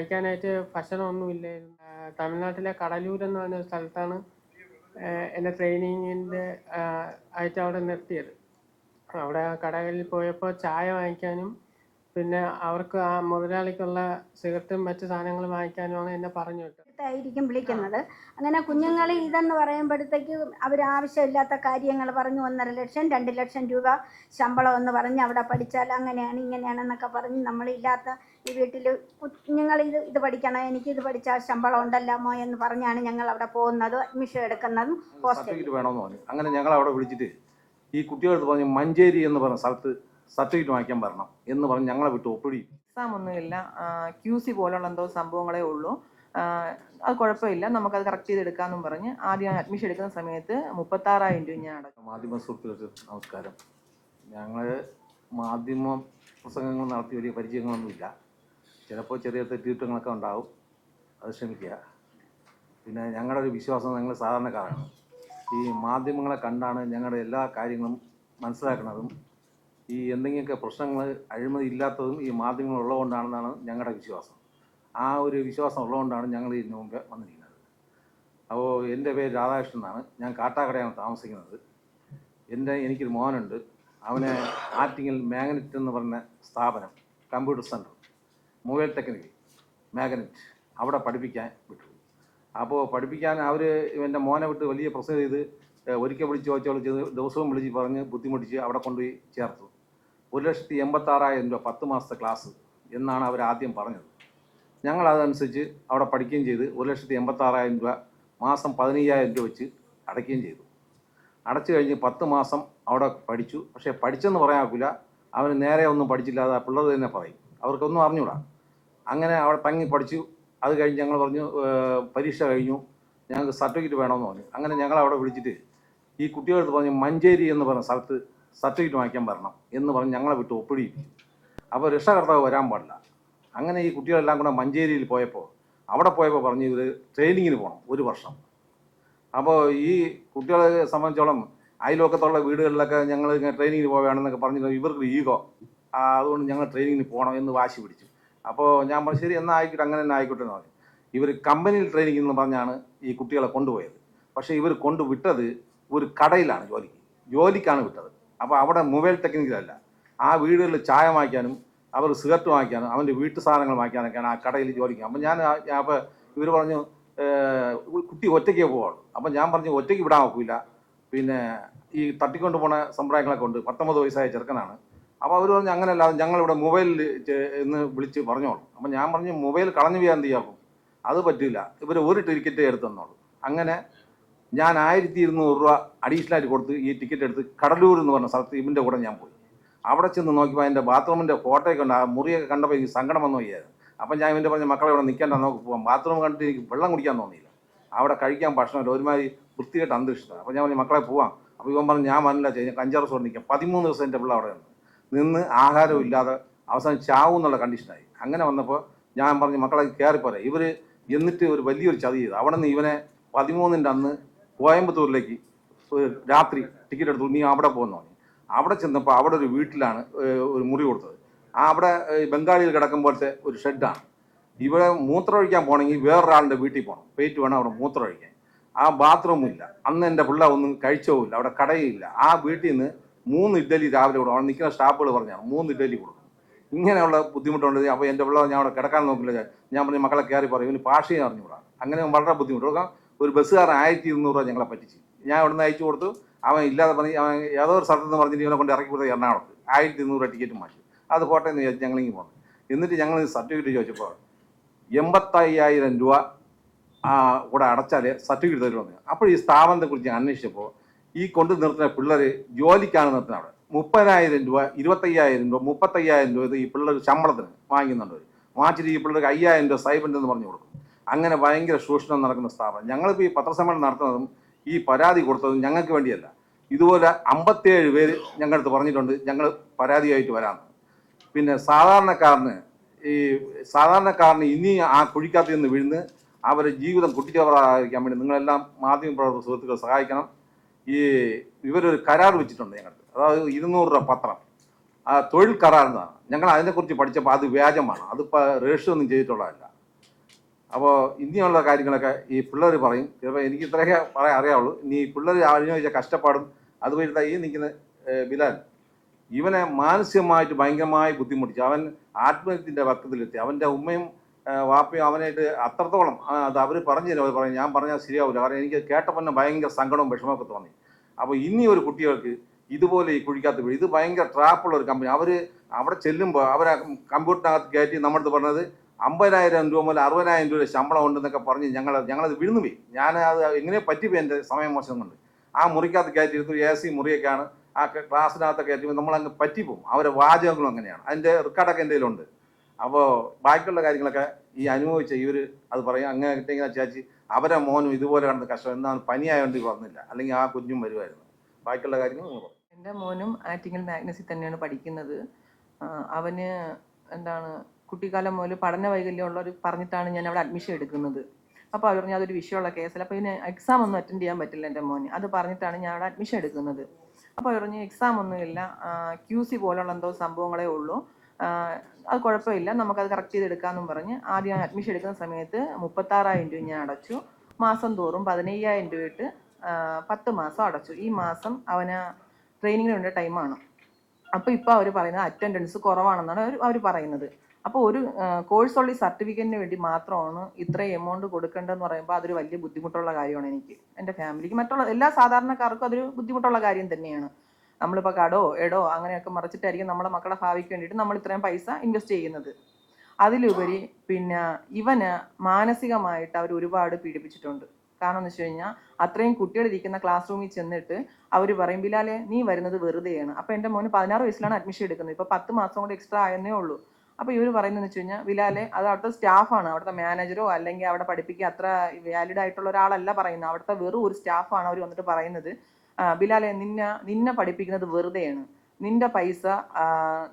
കഴിക്കാനായിട്ട് ഭക്ഷണമൊന്നുമില്ലായിരുന്നു. തമിഴ്നാട്ടിലെ കടലൂർ എന്ന് പറഞ്ഞ സ്ഥലത്താണ് എൻ്റെ ട്രെയിനിങ്ങിൻ്റെ ആയിട്ട് അവിടെ നിർത്തിയത്. അവിടെ കടകളിൽ പോയപ്പോൾ ചായ വാങ്ങിക്കാനും പിന്നെ അവർക്ക് ആ മുതലാളിക്കുള്ള സിഗരറ്റും മറ്റു സാധനങ്ങളും വാങ്ങിക്കാനുമാണ് എന്നെ പറഞ്ഞു വിട്ടത്. ആയിരിക്കും വിളിക്കുന്നത്. അങ്ങനെ കുഞ്ഞുങ്ങൾ ഇതെന്ന് പറയുമ്പോഴത്തേക്ക് അവർ ആവശ്യമില്ലാത്ത കാര്യങ്ങൾ പറഞ്ഞു 1.5 ലക്ഷം 2 ലക്ഷം രൂപ ശമ്പളം എന്ന് പറഞ്ഞ് അവിടെ പഠിച്ചാൽ അങ്ങനെയാണ് ഇങ്ങനെയാണെന്നൊക്കെ പറഞ്ഞ് നമ്മളില്ലാത്ത ഈ വീട്ടിൽ കുഞ്ഞുങ്ങൾ ഇത് പഠിക്കണം, എനിക്കിത് പഠിച്ചാൽ ശമ്പളം ഉണ്ടല്ലാമോ എന്ന് പറഞ്ഞാണ് ഞങ്ങൾ അവിടെ പോകുന്നത്, അഡ്മിഷൻ എടുക്കുന്നതും സർട്ടിഫിക്കറ്റ് വേണമെന്ന് പറഞ്ഞു. അങ്ങനെ ഞങ്ങൾ അവിടെ വിളിച്ചിട്ട് ഈ കുട്ടികളെടുത്ത് പറഞ്ഞ് മഞ്ചേരി എന്ന് പറഞ്ഞ സ്ഥലത്ത് സർട്ടിഫിക്കറ്റ് വാങ്ങിക്കാൻ വരണം എന്ന് പറഞ്ഞ് ഞങ്ങളെ വിട്ട് ഒപ്പിടി. എക്സാം ഒന്നുമില്ല, QC പോലുള്ള എന്തോ സംഭവങ്ങളേ ഉള്ളൂ. അത് കുഴപ്പമില്ല, നമുക്കത് കറക്റ്റ് ചെയ്തെടുക്കാമെന്നും പറഞ്ഞ് ആദ്യം അഡ്മിഷൻ എടുക്കുന്ന സമയത്ത് 36,000 രൂപ ഞാൻ അടച്ചു. മാധ്യമ സുഹൃത്തുക്കൾക്ക് നമസ്കാരം. ഞങ്ങൾ മാധ്യമ പ്രസംഗങ്ങൾ നടത്തി വലിയ പരിചയങ്ങളൊന്നുമില്ല. ചിലപ്പോൾ ചെറിയ തെറ്റുകുറ്റങ്ങളൊക്കെ ഉണ്ടാവും, അത് ക്ഷമിക്കുക. പിന്നെ ഞങ്ങളുടെ ഒരു വിശ്വാസം, ഞങ്ങൾ സാധാരണക്കാരാണ്. ഈ മാധ്യമങ്ങളെ കണ്ടാണ് ഞങ്ങളുടെ എല്ലാ കാര്യങ്ങളും മനസ്സിലാക്കുന്നതും ഈ എന്തെങ്കിലുമൊക്കെ പ്രശ്നങ്ങൾ അഴിമതി ഇല്ലാത്തതും ഈ മാധ്യമങ്ങൾ ഉള്ളതുകൊണ്ടാണെന്നാണ് ഞങ്ങളുടെ വിശ്വാസം. ആ ഒരു വിശ്വാസം ഉള്ളതുകൊണ്ടാണ് ഞങ്ങൾ ഇതിന് മുമ്പ് വന്നിരിക്കുന്നത്. അപ്പോൾ എൻ്റെ പേര് രാധാകൃഷ്ണൻ എന്നാണ്. ഞാൻ കാട്ടാക്കടയാണ് താമസിക്കുന്നത്. എനിക്കൊരു മോനുണ്ട്. അവനെ ആറ്റിങ്ങൽ മാഗ്നറ്റ് എന്ന് പറഞ്ഞ സ്ഥാപനം, computer centre, mobile technical magnet, അവിടെ പഠിപ്പിക്കാൻ വിട്ടു. അപ്പോൾ പഠിപ്പിക്കാൻ അവർ എൻ്റെ മോനെ വിട്ട് വലിയ പ്രശ്നം ചെയ്ത് ഒരിക്കൽ വിളിച്ച് ചോദിച്ചോളം ചെയ്ത് ദിവസവും വിളിച്ച് പറഞ്ഞ് ബുദ്ധിമുട്ടിച്ച് അവിടെ കൊണ്ടുപോയി ചേർത്തു. 1,86,000 രൂപ 10 മാസത്തെ ക്ലാസ് എന്നാണ് അവർ ആദ്യം പറഞ്ഞത്. ഞങ്ങളതനുസരിച്ച് അവിടെ പഠിക്കുകയും ചെയ്ത് 1,86,000 രൂപ മാസം 15,000 രൂപ വെച്ച് അടയ്ക്കുകയും ചെയ്തു. അടച്ചു കഴിഞ്ഞ് 10 മാസം അവിടെ പഠിച്ചു. പക്ഷേ പഠിച്ചെന്ന് പറയാൻ ഒക്കില്ല, അവന് നേരെ ഒന്നും പഠിച്ചില്ലാതെ പിള്ളേർ തന്നെ പറയും, അവർക്കൊന്നും അറിഞ്ഞൂടാ. അങ്ങനെ അവിടെ തങ്ങി പഠിച്ചു. അത് കഴിഞ്ഞ് ഞങ്ങൾ പറഞ്ഞു പരീക്ഷ കഴിഞ്ഞു, ഞങ്ങൾക്ക് സർട്ടിഫിക്കറ്റ് വേണമെന്ന് പറഞ്ഞു. അങ്ങനെ ഞങ്ങളവിടെ വിളിച്ചിട്ട് ഈ കുട്ടികളെടുത്ത് പറഞ്ഞ് മഞ്ചേരി എന്ന് പറഞ്ഞ സ്ഥലത്ത് സർട്ടിഫിക്കറ്റ് വാങ്ങിക്കാൻ വരണം എന്ന് പറഞ്ഞ് ഞങ്ങളെ വിട്ട് ഒപ്പിടിയിരിക്കും. അപ്പോൾ രക്ഷകർത്താവ് വരാൻ പാടില്ല. അങ്ങനെ ഈ കുട്ടികളെല്ലാം കൂടെ മഞ്ചേരിയിൽ പോയപ്പോൾ അവിടെ പോയപ്പോൾ പറഞ്ഞ് ഇവർ ട്രെയിനിങ്ങിന് പോകണം 1 വർഷം. അപ്പോൾ ഈ കുട്ടികളെ സംബന്ധിച്ചോളം അയൽവക്കത്തുള്ള വീടുകളിലൊക്കെ ഞങ്ങൾ ഇങ്ങനെ ട്രെയിനിങ്ങിന് പോവുകയാണെന്നൊക്കെ പറഞ്ഞ് ഇവർക്ക് ഈഗോ, അതുകൊണ്ട് ഞങ്ങൾ ട്രെയിനിങ്ങിന് പോകണം എന്ന് വാശി പിടിച്ചു. അപ്പോൾ ഞാൻ പറഞ്ഞു ശരി എന്നാൽ ആയിക്കോട്ടെ, അങ്ങനെ തന്നെ ആയിക്കോട്ടെ എന്ന് പറഞ്ഞു. ഇവർ കമ്പനിയിൽ ട്രെയിനിങ് എന്ന് പറഞ്ഞാണ് ഈ കുട്ടികളെ കൊണ്ടുപോയത്. പക്ഷേ ഇവർ കൊണ്ടുവിട്ടത് ഒരു കടയിലാണ്, ജോലിക്കാണ് വിട്ടത്. അപ്പോൾ അവിടെ മൊബൈൽ ടെക്നിക്കലല്ല, ആ വീടുകളിൽ ചായ വാങ്ങിക്കാനും അവർ സിഗരറ്റ് വാങ്ങിക്കാനും അവൻ്റെ വീട്ടു സാധനങ്ങൾ വാങ്ങിക്കാനൊക്കെയാണ് ആ കടയിൽ ജോലിക്കാൻ. അപ്പം അപ്പോൾ ഇവർ പറഞ്ഞു കുട്ടി ഒറ്റയ്ക്കേ പോവുള്ളൂ. അപ്പം ഞാൻ പറഞ്ഞു ഒറ്റയ്ക്ക് വിടാൻ നോക്കില്ല, പിന്നെ ഈ തട്ടിക്കൊണ്ട് പോണ സമ്പ്രദായങ്ങളൊക്കെ ഉണ്ട്, 19 വയസ്സായ ചെറുക്കനാണ്. അപ്പോൾ അവർ പറഞ്ഞു അങ്ങനെയല്ല, ഞങ്ങളിവിടെ മൊബൈലിൽ എന്ന് വിളിച്ച് പറഞ്ഞോളൂ. അപ്പം ഞാൻ പറഞ്ഞു മൊബൈൽ കളഞ്ഞു പോയാൽ എന്ത് ചെയ്യാക്കും, അത് പറ്റില്ല, ഇവർ ഒരു ടിക്കറ്റ് എടുത്ത് തന്നോളൂ. അങ്ങനെ ഞാൻ 1,200 രൂപ അഡീഷണലായിട്ട് കൊടുത്ത് ഈ ടിക്കറ്റ് എടുത്ത് കടലൂർ എന്ന് പറഞ്ഞ സ്ഥലത്ത് ഇവൻ്റെ കൂടെ ഞാൻ പോയി. അവിടെ ചെന്ന് നോക്കിയപ്പോൾ അതിൻ്റെ ബാത്റൂമിൻ്റെ ഫോട്ടോയൊക്കെ ഉണ്ട്. ആ മുറിയൊക്കെ കണ്ടപ്പോൾ എനിക്ക് സങ്കടം വന്നു പോയായിരുന്നു. അപ്പം ഞാൻ ഇവൻ്റെ പറഞ്ഞ മക്കളെ ഇവിടെ നിൽക്കേണ്ട, നമുക്ക് പോകാം. ബാത്റൂം കണ്ടിട്ട് എനിക്ക് വെള്ളം കുടിക്കാൻ തോന്നിയില്ല, അവിടെ കഴിക്കാൻ ഭക്ഷണമില്ല, ഒരുമാതിരി വൃത്തികെട്ട അന്തരീക്ഷമാണ്. അപ്പോൾ ഞാൻ പറഞ്ഞു മക്കളെ പോവാം. അപ്പോൾ ഇവൻ പറഞ്ഞു ഞാൻ വന്നില്ല, 5-6 ദിവസം നിൽക്കാം. 13 ദിവസം എൻ്റെ പിള്ള അവിടെ നിന്ന് ആഹാരവും ഇല്ലാതെ അവസാനം ചാവും എന്നുള്ള കണ്ടീഷനായി. അങ്ങനെ വന്നപ്പോൾ ഞാൻ പറഞ്ഞു മക്കളെ കയറിപ്പോരെ. ഇവർ എന്നിട്ട് ഒരു വലിയൊരു ചതി ചെയ്തു. അവിടെ നിന്ന് ഇവനെ 13-ൻ്റെ അന്ന് കോയമ്പത്തൂരിലേക്ക് രാത്രി ടിക്കറ്റ് എടുത്തു, നീ അവിടെ പോകുന്നു പറഞ്ഞു. അവിടെ ചെന്നപ്പോൾ അവിടെ ഒരു വീട്ടിലാണ് ഒരു മുറി കൊടുത്തത്. അവിടെ ബംഗാളിയിൽ കിടക്കുമ്പോഴത്തെ ഒരു ഷെഡാണ്. ഇവിടെ മൂത്രമൊഴിക്കാൻ പോകണമെങ്കിൽ വേറൊരാളുടെ വീട്ടിൽ പോകണം, പേറ്റ് വേണം അവിടെ മൂത്രമൊഴിക്കാൻ. ആ ബാത്റൂമും ഇല്ല. അന്ന് എൻ്റെ പിള്ള ഒന്നും കഴിച്ചോവില്ല, അവിടെ കടയില്ല. ആ വീട്ടിൽ നിന്ന് 3 ഇഡ്ഡലി രാവിലെ കൊടുക്കും. അവിടെ നിൽക്കുന്ന സ്റ്റാഫുകൾ പറഞ്ഞാണ് 3 ഇഡ്ഡലി കൊടുക്കും. ഇങ്ങനെയുള്ള ബുദ്ധിമുട്ടുണ്ട്. അപ്പോൾ എൻ്റെ പിള്ള ഞാൻ അവിടെ കിടക്കാൻ നോക്കില്ല. ഞാൻ പറഞ്ഞു മക്കളെ കയറി പറയും, ഇവന് ഭാഷയും അറിഞ്ഞുകൂടാ. അങ്ങനെ വളരെ ബുദ്ധിമുട്ട് കൊടുക്കാം. ഒരു ബസ്സുകാരൻ 1,200 രൂപ ഞങ്ങളെ പറ്റിച്ച്. ഞാൻ അവിടെ നിന്ന് അയച്ചു കൊടുത്തു. അവൻ ഇല്ലാതെ പറഞ്ഞ് അവൻ ഏതോ ഒരു സ്ഥലത്ത് നിന്ന് പറഞ്ഞിട്ട് ഇവനെ കൊണ്ട് ഇറക്കി കൊടുത്ത് എറണാകുളത്ത് 1,200 രൂപ ടിക്കറ്റ് മാറ്റി. അത് കോട്ടയം എന്ന് വിചാരിച്ച് ഞങ്ങളിങ്ങനെ പോകുന്നു. എന്നിട്ട് ഞങ്ങൾ സർട്ടിഫിക്കറ്റ് ചോദിച്ചപ്പോൾ 85,000 രൂപ കൂടെ അടച്ചാലേ സർട്ടിഫിക്കറ്റ് തരുമെന്ന്. അപ്പോൾ ഈ സ്ഥാപനത്തെക്കുറിച്ച് ഞാൻ അന്വേഷിച്ചപ്പോൾ ഈ കൊണ്ട് നിർത്തുന്ന പിള്ളേർ ജോലിക്കാണ് നിർത്തുന്നത്. അവിടെ 30,000 രൂപ 25,000 രൂപ 35,000 രൂപ ഈ പിള്ളേർ ശമ്പളത്തിന് വാങ്ങിക്കുന്നുണ്ട്. വാങ്ങിച്ചിട്ട് ഈ പിള്ളേർക്ക് 5,000 രൂപ സൈബൻ്റ് എന്ന് പറഞ്ഞു കൊടുക്കും. അങ്ങനെ ഭയങ്കര ശോഷണം നടക്കുന്ന സ്ഥാപനം. ഞങ്ങളിപ്പോൾ ഈ പത്രസമ്മേളനം നടത്തുന്നതും ഈ പരാതി കൊടുത്തതും ഞങ്ങൾക്ക് വേണ്ടിയല്ല. ഇതുപോലെ 57 പേര് ഞങ്ങളുടെ അടുത്ത് പറഞ്ഞിട്ടുണ്ട് ഞങ്ങൾ പരാതിയായിട്ട് വരാമെന്ന്. പിന്നെ സാധാരണക്കാരന് ഇനി ആ കുഴിക്കകത്ത് നിന്ന് വീഴുന്ന് അവരുടെ ജീവിതം കുട്ടിച്ചവറായിരിക്കാൻ വേണ്ടി നിങ്ങളെല്ലാം മാധ്യമപ്രവർത്തക സുഹൃത്തുക്കൾ സഹായിക്കണം. ഇവരൊരു കരാർ വെച്ചിട്ടുണ്ട് ഞങ്ങൾക്ക്, അതായത് 200 രൂപ പത്രം, തൊഴിൽ കരാർ എന്നാണ്. ഞങ്ങൾ അതിനെക്കുറിച്ച് പഠിച്ചപ്പോൾ അത് വ്യാജമാണ്, അതിപ്പോൾ രജിസ്റ്റർ ഒന്നും ചെയ്തിട്ടുള്ളതല്ല. അപ്പോൾ ഇനിയുള്ള കാര്യങ്ങളൊക്കെ ഈ പിള്ളേർ പറയും. ചിലപ്പോൾ എനിക്ക് ഇത്രയൊക്കെ പറയാൻ അറിയാവുള്ളൂ. ഇനി പിള്ളേർ അനുഭവിച്ച കഷ്ടപ്പാടും അതുവഴി ഈ നിൽക്കുന്ന ബിലാൽ ഇവനെ മാനസികമായിട്ട് ഭയങ്കരമായി ബുദ്ധിമുട്ടിച്ചു. അവൻ ആത്മഹത്യൻ്റെ വക്കത്തിലെത്തി. അവൻ്റെ ഉമ്മയും വാപ്പയും അവനായിട്ട് അത്രത്തോളം അത് അവർ പറഞ്ഞു തരും. അവർ പറയും ഞാൻ പറഞ്ഞാൽ ശരിയാവില്ല. കാരണം എനിക്ക് കേട്ടപ്പോൾ തന്നെ ഭയങ്കര സങ്കടവും വിഷമമൊക്കെ തോന്നി. അപ്പോൾ ഇനി ഒരു കുട്ടികൾക്ക് ഇതുപോലെ ഈ കുഴിക്കാത്ത വീട് ഇത് ഭയങ്കര ട്രാപ്പുള്ള ഒരു കമ്പനി. അവർ അവിടെ ചെല്ലുമ്പോൾ അവർ കമ്പ്യൂട്ടറിനകത്ത് കയറ്റി നമ്മളടുത്ത് പറഞ്ഞത് 50,000 രൂപ മുതൽ 60,000 രൂപ ശമ്പളം ഉണ്ടെന്നൊക്കെ പറഞ്ഞ് ഞങ്ങളത് വിഴുന്നുപോയി. ഞാൻ അത് എങ്ങനെ പറ്റിപ്പോയി എൻ്റെ സമയം മോശം കൊണ്ട്. ആ മുറിക്കകത്ത് കയറ്റിയിരുന്നു. AC മുറിയൊക്കെയാണ്. ആ ക്ലാസ്സിനകത്തൊക്കെ കയറ്റുമ്പോൾ നമ്മളങ്ങ് പറ്റിപ്പോവും. അവരെ വാചകങ്ങളും അങ്ങനെയാണ്. അതിൻ്റെ റെക്കോർഡൊക്കെ എൻ്റെ കയ്യിലുണ്ട്. അപ്പോൾ ബാക്കിയുള്ള കാര്യങ്ങളൊക്കെ ഈ അനുഭവിച്ച ഇവർ അത് പറയും. അങ്ങനെ ഇങ്ങനെ ചേച്ചി അവരെ മോനും ഇതുപോലെ കണ്ട് കഷ്ടം എന്നാൽ പനിയായതുകൊണ്ട് വന്നില്ല, അല്ലെങ്കിൽ ആ കുഞ്ഞും വരുമായിരുന്നു. ബാക്കിയുള്ള കാര്യങ്ങൾ നിങ്ങൾ പറയും. എൻ്റെ മോനും ആറ്റിങ്ങൽ മാഗ്നസിൽ തന്നെയാണ് പഠിക്കുന്നത്. അവന് എന്താണ് കുട്ടിക്കാലം മുതൽ പഠന വൈകല്യമുള്ളവർ പറഞ്ഞിട്ടാണ് ഞാൻ അവിടെ അഡ്മിഷൻ എടുക്കുന്നത്. അപ്പോൾ അവർ പറഞ്ഞു അതൊരു വിഷയമുള്ള കേസല്ല, അപ്പോൾ ഇതിന് എക്സാം ഒന്നും അറ്റൻഡ് ചെയ്യാൻ പറ്റില്ല എൻ്റെ മോന്. അത് പറഞ്ഞിട്ടാണ് ഞാൻ അവിടെ അഡ്മിഷൻ എടുക്കുന്നത്. അപ്പോൾ പറഞ്ഞു എക്സാം ഒന്നുമില്ല, QC പോലുള്ള എന്തോ സംഭവങ്ങളേ ഉള്ളൂ, അത് കുഴപ്പമില്ല, നമുക്കത് കറക്റ്റ് ചെയ്തെടുക്കാമെന്നും പറഞ്ഞ് ആദ്യം അഡ്മിഷൻ എടുക്കുന്ന സമയത്ത് 36,000 രൂപ ഞാൻ അടച്ചു. മാസം തോറും 15,000 രൂപ ഇട്ട് 10 മാസം അടച്ചു. ഈ മാസം അവന് ട്രെയിനിങ്ങിന് വേണ്ട ടൈമാണ്. അപ്പോൾ ഇപ്പോൾ അവർ പറയുന്നത് അറ്റൻഡൻസ് കുറവാണെന്നാണ് അവർ പറയുന്നത്. അപ്പോൾ ഒരു കോഴ്സ് ഉള്ള സർട്ടിഫിക്കറ്റിന് വേണ്ടി മാത്രമാണ് ഇത്രയും എമൗണ്ട് കൊടുക്കേണ്ടതെന്ന് പറയുമ്പോൾ അതൊരു വലിയ ബുദ്ധിമുട്ടുള്ള കാര്യമാണ് എനിക്ക്, എൻ്റെ ഫാമിലിക്ക്, മറ്റുള്ള എല്ലാ സാധാരണക്കാർക്കും അതൊരു ബുദ്ധിമുട്ടുള്ള കാര്യം തന്നെയാണ്. നമ്മളിപ്പോൾ കടോ എടോ അങ്ങനെയൊക്കെ മറിച്ചിട്ടായിരിക്കും നമ്മുടെ മക്കളുടെ ഭാവിക്ക് വേണ്ടിയിട്ട് നമ്മൾ ഇത്രയും പൈസ ഇൻവെസ്റ്റ് ചെയ്യുന്നത്. അതിലുപരി പിന്നെ ഇവന് മാനസികമായിട്ട് അവർ ഒരുപാട് പീഡിപ്പിച്ചിട്ടുണ്ട്. കാരണം എന്ന് വെച്ച് കഴിഞ്ഞാൽ അത്രയും കുട്ടികളിരിക്കുന്ന ക്ലാസ് റൂമിൽ ചെന്നിട്ട് അവർ പറയും ബിലാലെ നീ വരുന്നത് വെറുതെയാണ്. അപ്പോൾ എൻ്റെ മോന് 16 വയസ്സിലാണ് അഡ്മിഷൻ എടുക്കുന്നത്. ഇപ്പോൾ 10 മാസം കൊണ്ട് എക്സ്ട്രാ ആയെന്നേ ഉള്ളൂ. അപ്പോൾ ഇവർ പറയുന്നതെന്ന് വെച്ച് കഴിഞ്ഞാൽ ബിലാലെ അത് അവിടുത്തെ സ്റ്റാഫാണ്, അവിടുത്തെ മാനേജറോ അല്ലെങ്കിൽ അവിടെ പഠിപ്പിക്കുക അത്ര വാലിഡ് ആയിട്ടുള്ള ഒരാളല്ല പറയുന്നത്, അവിടുത്തെ വെറും ഒരു സ്റ്റാഫാണ്. അവർ വന്നിട്ട് പറയുന്നത് ബിലാലെ നിന്നെ പഠിപ്പിക്കുന്നത് വെറുതെയാണ്, നിന്റെ പൈസ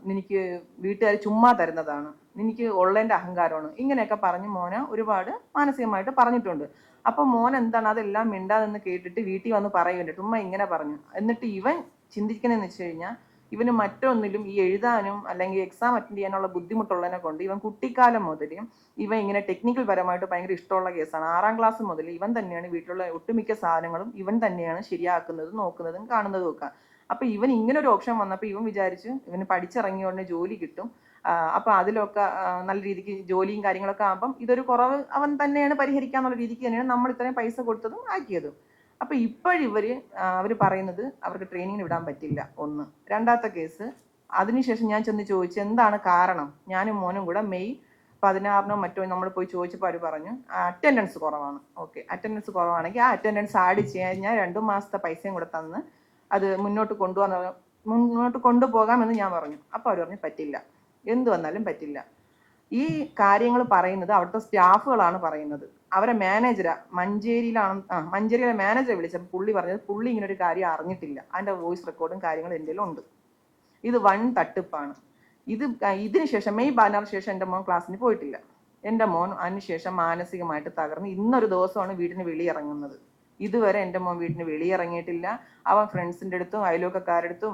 നിനക്ക് വീട്ടുകാർ ചുമ്മാ തരുന്നതാണ്, നിനക്ക് ഉള്ളതിൻ്റെ അഹങ്കാരമാണ്, ഇങ്ങനെയൊക്കെ പറഞ്ഞ് മോനെ ഒരുപാട് മാനസികമായിട്ട് പറഞ്ഞിട്ടുണ്ട്. അപ്പം മോൻ എന്താണ് അതെല്ലാം മിണ്ടാതെന്ന് കേട്ടിട്ട് വീട്ടിൽ വന്ന് പറയുന്നുണ്ട് ഉമ്മ ഇങ്ങനെ പറഞ്ഞു. എന്നിട്ട് ഇവൻ ചിന്തിക്കുന്നതെന്ന് വെച്ച് കഴിഞ്ഞാൽ ഇവന് മറ്റൊന്നിലും ഈ എഴുതാനും അല്ലെങ്കിൽ എക്സാം അറ്റൻഡ് ചെയ്യാനുള്ള ബുദ്ധിമുട്ടുള്ളതിനെ കൊണ്ട് ഇവൻ കുട്ടിക്കാലം മുതൽ ഇവൻ ഇങ്ങനെ ടെക്നിക്കൽ പരമായിട്ട് ഭയങ്കര ഇഷ്ടമുള്ള കേസാണ്. 6ാം ക്ലാസ് മുതൽ ഇവൻ തന്നെയാണ് വീട്ടിലുള്ള ഒട്ടുമിക്ക സാധനങ്ങളും ഇവൻ തന്നെയാണ് ശരിയാക്കുന്നതും നോക്കുന്നതും കാണുന്നതും ഒക്കെ. അപ്പോൾ ഇവൻ ഇങ്ങനെ ഒരു ഓപ്ഷൻ വന്നപ്പോൾ ഇവൻ വിചാരിച്ചു ഇവന് പഠിച്ചിറങ്ങിയ ഉടനെ ജോലി കിട്ടും, അപ്പോൾ അതിലൊക്കെ നല്ല രീതിക്ക് ജോലിയും കാര്യങ്ങളൊക്കെ ആകുമ്പം ഇതൊരു കുറവ് അവൻ തന്നെയാണ് പരിഹരിക്കാന്നുള്ള രീതിക്ക് തന്നെയാണ് നമ്മൾ ഇത്രയും പൈസ കൊടുത്തതും ആക്കിയതും. അപ്പോൾ അവർ പറയുന്നത് അവർക്ക് ട്രെയിനിങ്ങിന് വിടാൻ പറ്റില്ല. ഒന്ന്. രണ്ടാമത്തെ കേസ്, അതിനുശേഷം ഞാൻ ചെന്ന് ചോദിച്ചു എന്താണ് കാരണം. ഞാനും മോനും കൂടെ മെയ് 16 മറ്റോ നമ്മൾ പോയി ചോദിച്ചപ്പോൾ അവർ പറഞ്ഞു അറ്റൻഡൻസ് കുറവാണ്. ഓക്കെ, അറ്റൻഡൻസ് കുറവാണെങ്കിൽ ആ അറ്റൻഡൻസ് ആഡ് ചെയ്യാൻ ഞാൻ 2 മാസത്തെ പൈസയും കൂടെ തന്ന് അത് മുന്നോട്ട് കൊണ്ടുപോകാമെന്ന് ഞാൻ പറഞ്ഞു. അപ്പോൾ അവർ പറഞ്ഞു പറ്റില്ല, എന്ത് വന്നാലും പറ്റില്ല. ഈ കാര്യങ്ങൾ പറയുന്നത് അവിടുത്തെ സ്റ്റാഫുകളാണ് പറയുന്നത്. അവരെ മാനേജരാ മഞ്ചേരിയിലെ മാനേജറെ വിളിച്ചപ്പോൾ പുള്ളി പറഞ്ഞത് പുള്ളി ഇങ്ങനെ ഒരു കാര്യം അറിഞ്ഞിട്ടില്ല. അതിൻ്റെ വോയിസ് റെക്കോർഡും കാര്യങ്ങളും എൻ്റെ ഉണ്ട്. ഇത് വൻ തട്ടിപ്പാണ്. ഇതിന് ശേഷം മെയ് 16 ശേഷം എൻ്റെ മോൻ ക്ലാസ്സിന് പോയിട്ടില്ല. എൻ്റെ മോൻ അതിനുശേഷം മാനസികമായിട്ട് തകർന്ന് ഇന്നൊരു ദിവസമാണ് വീടിന് വെളിയിറങ്ങുന്നത്. ഇതുവരെ എൻ്റെ മോൻ വീട്ടിന് വെളിയിറങ്ങിയിട്ടില്ല. അവൻ ഫ്രണ്ട്സിൻ്റെ അടുത്തും അയൽവക്കക്കാരുടെ അടുത്തും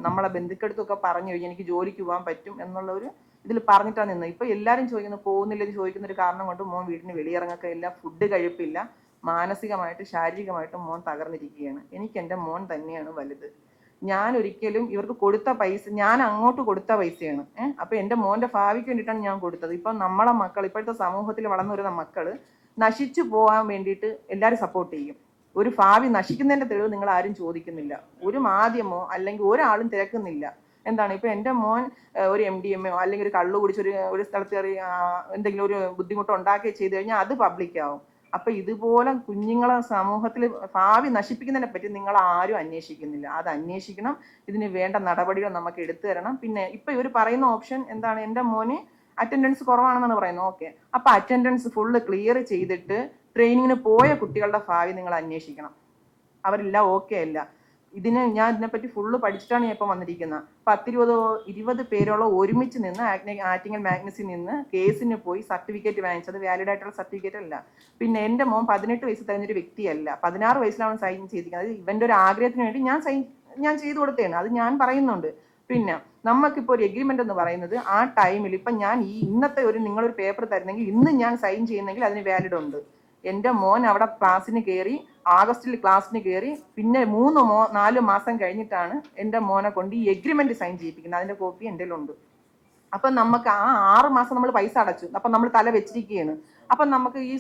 നമ്മളെ ബന്ധുക്കടുത്തും ഒക്കെ പറഞ്ഞു കഴിഞ്ഞാൽ എനിക്ക് ജോലിക്ക് പോകാൻ പറ്റും എന്നുള്ള ഒരു ഇതിൽ പറഞ്ഞിട്ടാണ് നിന്നത്. ഇപ്പോൾ എല്ലാവരും ചോദിക്കുന്നത് പോകുന്നില്ലെന്ന് ചോദിക്കുന്ന ഒരു കാരണം കൊണ്ട് മോൻ വീട്ടിന് വെളിയിറങ്ങൊക്കെയില്ല, ഫുഡ് കഴിപ്പില്ല, മാനസികമായിട്ട് ശാരീരികമായിട്ടും മോൻ തകർന്നിരിക്കുകയാണ്. എനിക്ക് എൻ്റെ മോൻ തന്നെയാണ് വലുത്. ഞാൻ ഒരിക്കലും ഇവർക്ക് കൊടുത്ത പൈസ ഞാൻ അങ്ങോട്ട് കൊടുത്ത പൈസയാണ്. അപ്പോൾ എൻ്റെ മോൻ്റെ ഭാവിക്ക് വേണ്ടിയിട്ടാണ് ഞാൻ കൊടുത്തത്. ഇപ്പം നമ്മളെ മക്കൾ ഇപ്പോഴത്തെ സമൂഹത്തിൽ വളർന്നു വരുന്ന മക്കൾ നശിച്ചു പോകാൻ വേണ്ടിയിട്ട് എല്ലാവരും സപ്പോർട്ട് ചെയ്യും. ഒരു ഭാവി നശിക്കുന്നതിൻ്റെ തെളിവ് നിങ്ങൾ ആരും ചോദിക്കുന്നില്ല, ഒരു മാധ്യമോ അല്ലെങ്കിൽ ഒരാളും തിരക്കുന്നില്ല. എന്താണ് ഇപ്പോൾ എൻ്റെ മോൻ ഒരു MDMA അല്ലെങ്കിൽ ഒരു കള്ളു കുടിച്ച് ഒരു സ്ഥലത്ത് കയറി എന്തെങ്കിലും ഒരു ബുദ്ധിമുട്ട് ഉണ്ടാക്കി ചെയ്തു കഴിഞ്ഞാൽ അത് പബ്ലിക്കാവും. അപ്പം ഇതുപോലെ കുഞ്ഞുങ്ങളെ സമൂഹത്തിൽ ഭാവി നശിപ്പിക്കുന്നതിനെ പറ്റി നിങ്ങൾ ആരും അന്വേഷിക്കുന്നില്ല. അത് അന്വേഷിക്കണം, ഇതിന് വേണ്ട നടപടികൾ നമുക്ക് എടുത്തു തരണം. പിന്നെ ഇപ്പം ഇവർ പറയുന്ന ഓപ്ഷൻ എന്താണ്, എൻ്റെ മോന് അറ്റൻഡൻസ് കുറവാണെന്നാണ് പറയുന്നത്. ഓക്കെ, അപ്പം അറ്റൻഡൻസ് ഫുള്ള് ക്ലിയർ ചെയ്തിട്ട് ട്രെയിനിങ്ങിന് പോയ കുട്ടികളുടെ ഭാവി നിങ്ങൾ അന്വേഷിക്കണം. അവരെല്ലാം ഓക്കെ അല്ല. ഞാൻ ഇതിനെപ്പറ്റി ഫുള്ള് പഠിച്ചിട്ടാണ് ഞാൻ ഇപ്പം വന്നിരിക്കുന്നത്. 10-20 പേരോളം ഒരുമിച്ച് നിന്ന് ആറ്റിങ്ങൽ മാഗ്നസിൽ നിന്ന് കേസിന് പോയി സർട്ടിഫിക്കറ്റ് വാങ്ങിച്ചത് വാലിഡ് ആയിട്ടുള്ള സർട്ടിഫിക്കറ്റ് അല്ല. പിന്നെ എൻ്റെ മോൻ 18 വയസ്സ് തികഞ്ഞൊരു വ്യക്തിയല്ല, 16 വയസ്സിലാണ് സൈൻ ചെയ്തിരിക്കുന്നത്. ഇവൻ്റെ ഒരു ആഗ്രഹത്തിന് വേണ്ടി ഞാൻ ചെയ്തു കൊടുത്തതാണ്, അത് ഞാൻ പറയുന്നുണ്ട്. പിന്നെ നമുക്കിപ്പോൾ ഒരു എഗ്രിമെന്റ് എന്ന് പറയുന്നത് ആ ടൈമിൽ ഇപ്പം ഞാൻ ഇന്നത്തെ നിങ്ങളൊരു പേപ്പർ തരുന്നെങ്കിൽ ഇന്ന് ഞാൻ സൈൻ ചെയ്യുന്നെങ്കിൽ അതിന് വാലിഡ് ഉണ്ട്. എൻ്റെ മോൻ അവിടെ ക്ലാസ്സിന് കയറി, ആഗസ്റ്റിൽ ക്ലാസ്സിന് കയറി, പിന്നെ 4 മാസം കഴിഞ്ഞിട്ടാണ് എൻ്റെ മോനെ കൊണ്ട് ഈ എഗ്രിമെന്റ് സൈൻ ചെയ്യിപ്പിക്കുന്നത്. അതിൻ്റെ കോപ്പി എൻ്റെ ഉണ്ട്. അപ്പം നമുക്ക് ആ 6 മാസം നമ്മൾ പൈസ അടച്ചു, അപ്പം നമ്മൾ തല വെച്ചിരിക്കുകയാണ്. അപ്പം നമുക്ക് ഈ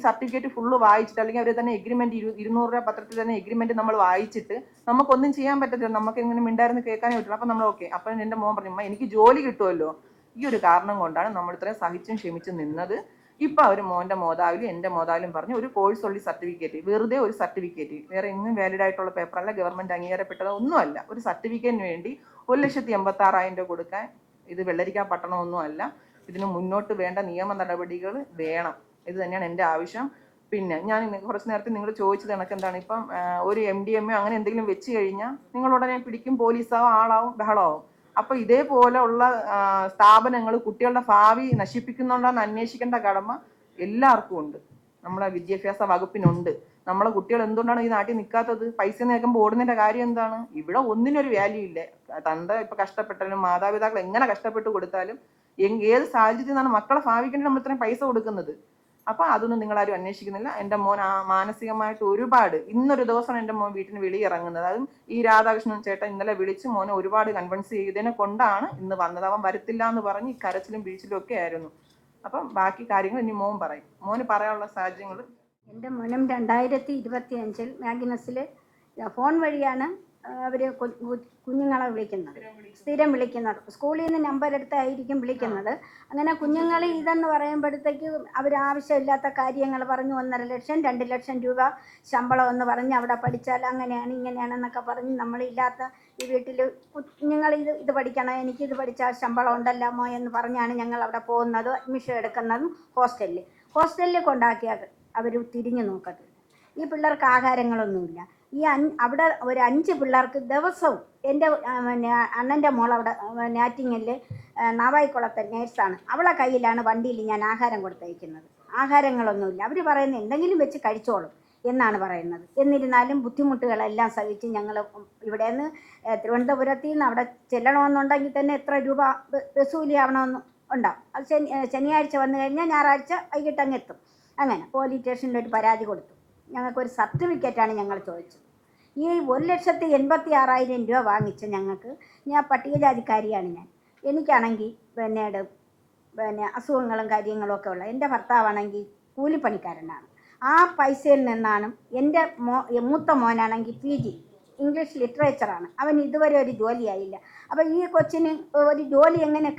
സർട്ടിഫിക്കറ്റ് ഫുള്ള് വായിച്ചിട്ട്, അല്ലെങ്കിൽ അവർ തന്നെ എഗ്രിമെന്റ് 200 രൂപ പത്രത്തിൽ തന്നെ എഗ്രിമെന്റ് നമ്മൾ വായിച്ചിട്ട് നമുക്കൊന്നും ചെയ്യാൻ പറ്റത്തില്ല. നമുക്ക് എങ്ങനെ മിണ്ടായിരുന്നു കേൾക്കാനേ പറ്റില്ല. അപ്പം നമ്മൾ ഓക്കെ. അപ്പം എൻ്റെ മോൻ പറഞ്ഞു, എനിക്ക് ജോലി കിട്ടുമല്ലോ. ഈ ഒരു കാരണം കൊണ്ടാണ് നമ്മൾ ഇത്രയും സഹിച്ചും ക്ഷമിച്ചും നിന്നത്. ഇപ്പം അവർ മോൻ്റെ മോതാവിലും എൻ്റെ മോതാവിലും പറഞ്ഞ് ഒരു കോഴ്സ് ഉള്ള സർട്ടിഫിക്കറ്റ്, വെറുതെ ഒരു സർട്ടിഫിക്കറ്റ്, വേറെ എങ്ങും വാലിഡ് ആയിട്ടുള്ള പേപ്പറല്ല, ഗവൺമെന്റ് അംഗീകാരപ്പെട്ടതോ ഒന്നുമല്ല, ഒരു സർട്ടിഫിക്കറ്റിന് വേണ്ടി 1,86,000 രൂപ കൊടുക്കാൻ ഇത് വെള്ളരിക്കാൻ പട്ടണമൊന്നും അല്ല. ഇതിന് മുന്നോട്ട് വേണ്ട നിയമ നടപടികൾ വേണം. ഇത് തന്നെയാണ് എൻ്റെ ആവശ്യം. പിന്നെ ഞാൻ കുറച്ച് നേരത്തെ നിങ്ങൾ ചോദിച്ചത് കണക്ക് എന്താണ്, ഇപ്പം ഒരു MDMA അങ്ങനെ എന്തെങ്കിലും വെച്ച് കഴിഞ്ഞാൽ നിങ്ങൾ ഉടനെ പിടിക്കും, പോലീസാവും, ആളാവും, ബഹളമാവും. അപ്പോൾ ഇതേപോലെ ഉള്ള സ്ഥാപനങ്ങൾ കുട്ടികളുടെ ഭാവി നശിപ്പിക്കുന്നുണ്ടോയെന്ന് അന്വേഷിക്കേണ്ട കടമ എല്ലാവർക്കും ഉണ്ട്. നമ്മളെ വിദ്യാഭ്യാസ വകുപ്പിനുണ്ട്. നമ്മളെ കുട്ടികൾ എന്തുകൊണ്ടാണ് ഈ നാട്ടിൽ നിൽക്കാത്തത്? പൈസ നേക്കുമ്പോൾ ഓടുന്നതിൻ്റെ കാര്യം എന്താണ്? ഇവിടെ ഒന്നിനൊരു വാല്യൂ ഇല്ല. തൻ്റെ ഇപ്പം കഷ്ടപ്പെട്ടാലും മാതാപിതാക്കൾ എങ്ങനെ കഷ്ടപ്പെട്ട് കൊടുത്താലും ഏത് സാഹചര്യത്തിൽ നിന്നാണ് മക്കളെ ഭാവിക്കേണ്ടി നമ്മൾ ഇത്രയും പൈസ കൊടുക്കുന്നത്? അപ്പം അതൊന്നും നിങ്ങളാരും അന്വേഷിക്കുന്നില്ല. എൻ്റെ മോൻ മാനസികമായിട്ട് ഒരുപാട്, ഇന്നൊരു ദിവസം എൻ്റെ മോൻ വീട്ടിന് വെളിയിറങ്ങുന്നത്. അതും ഈ രാധാകൃഷ്ണൻ ചേട്ടൻ ഇന്നലെ വിളിച്ച് മോനെ ഒരുപാട് കൺവിൻസ് ചെയ്തതിനെ കൊണ്ടാണ് ഇന്ന് വന്നത്. അവൻ വരത്തില്ല എന്ന് പറഞ്ഞ് ഈ കരച്ചിലും വീഴ്ചിലും ഒക്കെ ആയിരുന്നു. അപ്പം ബാക്കി കാര്യങ്ങൾ ഇനി മോൻ പറയും. മോന് പറയാനുള്ള സാഹചര്യങ്ങൾ. എൻ്റെ മോനും 2025 മാഗ്നസിൽ ഫോൺ വഴിയാണ് അവർ കുഞ്ഞുങ്ങളെ വിളിക്കുന്നത്, സ്ഥിരം വിളിക്കുന്നത്. സ്കൂളിൽ നിന്ന് നമ്പർ എടുത്തായിരിക്കും വിളിക്കുന്നത്. അങ്ങനെ കുഞ്ഞുങ്ങൾ ഇതെന്ന് പറയുമ്പോഴത്തേക്ക് അവർ ആവശ്യമില്ലാത്ത കാര്യങ്ങൾ പറഞ്ഞു. 1.5 ലക്ഷം 2 ലക്ഷം രൂപ ശമ്പളം എന്ന് പറഞ്ഞ് അവിടെ പഠിച്ചാൽ അങ്ങനെയാണ് ഇങ്ങനെയാണെന്നൊക്കെ പറഞ്ഞ് നമ്മളില്ലാത്ത ഈ വീട്ടിൽ കുഞ്ഞുങ്ങൾ ഇത് പഠിക്കണം, എനിക്കിത് പഠിച്ചാൽ ശമ്പളം ഉണ്ടല്ലാമോ എന്ന് പറഞ്ഞാണ് ഞങ്ങൾ അവിടെ പോകുന്നതും അഡ്മിഷൻ എടുക്കുന്നതും. ഹോസ്റ്റലിൽ കൊണ്ടാക്കിയാൽ അവർ തിരിഞ്ഞു നോക്കത്തില്ല. ഈ പിള്ളേർക്ക് ആഹാരങ്ങളൊന്നുമില്ല. അവിടെ ഒരു 5 പിള്ളേർക്ക് ദിവസവും, എൻ്റെ അണ്ണൻ്റെ മോൾ അവിടെ നാറ്റിങ്ങൽ നാവായിക്കുളത്തെ നേഴ്സാണ്, അവളെ കയ്യിലാണ് വണ്ടിയിൽ ഞാൻ ആഹാരം കൊടുത്തയക്കുന്നത്. ആഹാരങ്ങളൊന്നുമില്ല. അവർ പറയുന്നത് എന്തെങ്കിലും വെച്ച് കഴിച്ചോളും എന്നാണ് പറയുന്നത്. എന്നിരുന്നാലും ബുദ്ധിമുട്ടുകളെല്ലാം സഹിച്ച് ഞങ്ങൾ ഇവിടെ നിന്ന് തിരുവനന്തപുരത്തിൽ നിന്ന് അവിടെ ചെല്ലണമെന്നുണ്ടെങ്കിൽ തന്നെ എത്ര രൂപ വസൂലി ആവണമെന്ന് ഉണ്ടാവും. അത് ശനിയാഴ്ച വന്നു കഴിഞ്ഞാൽ ഞായറാഴ്ച വൈകിട്ട് അങ്ങ് എത്തും. അങ്ങനെ പോലീസ് സ്റ്റേഷനിൽ ഒരു പരാതി കൊടുത്തു. ഞങ്ങൾക്കൊരു സർട്ടിഫിക്കറ്റാണ് ഞങ്ങൾ ചോദിച്ചത്. ഈ 1,86,000 രൂപ വാങ്ങിച്ച ഞങ്ങൾക്ക്, ഞാൻ പട്ടികജാതിക്കാരിയാണ്. എനിക്കാണെങ്കിൽ പിന്നെ അസുഖങ്ങളും കാര്യങ്ങളും ഒക്കെ ഉള്ള, എൻ്റെ ഭർത്താവാണെങ്കിൽ കൂലിപ്പണിക്കാരനാണ്. ആ പൈസയിൽ നിന്നാണ് എൻ്റെ മൂത്ത മോനാണെങ്കിൽ PG ഇംഗ്ലീഷ് ലിറ്ററേച്ചറാണ്. അവൻ ഇതുവരെ ഒരു ജോലിയായില്ല. അപ്പോൾ ഈ കൊച്ചിന് ഒരു ജോലി എങ്ങനെ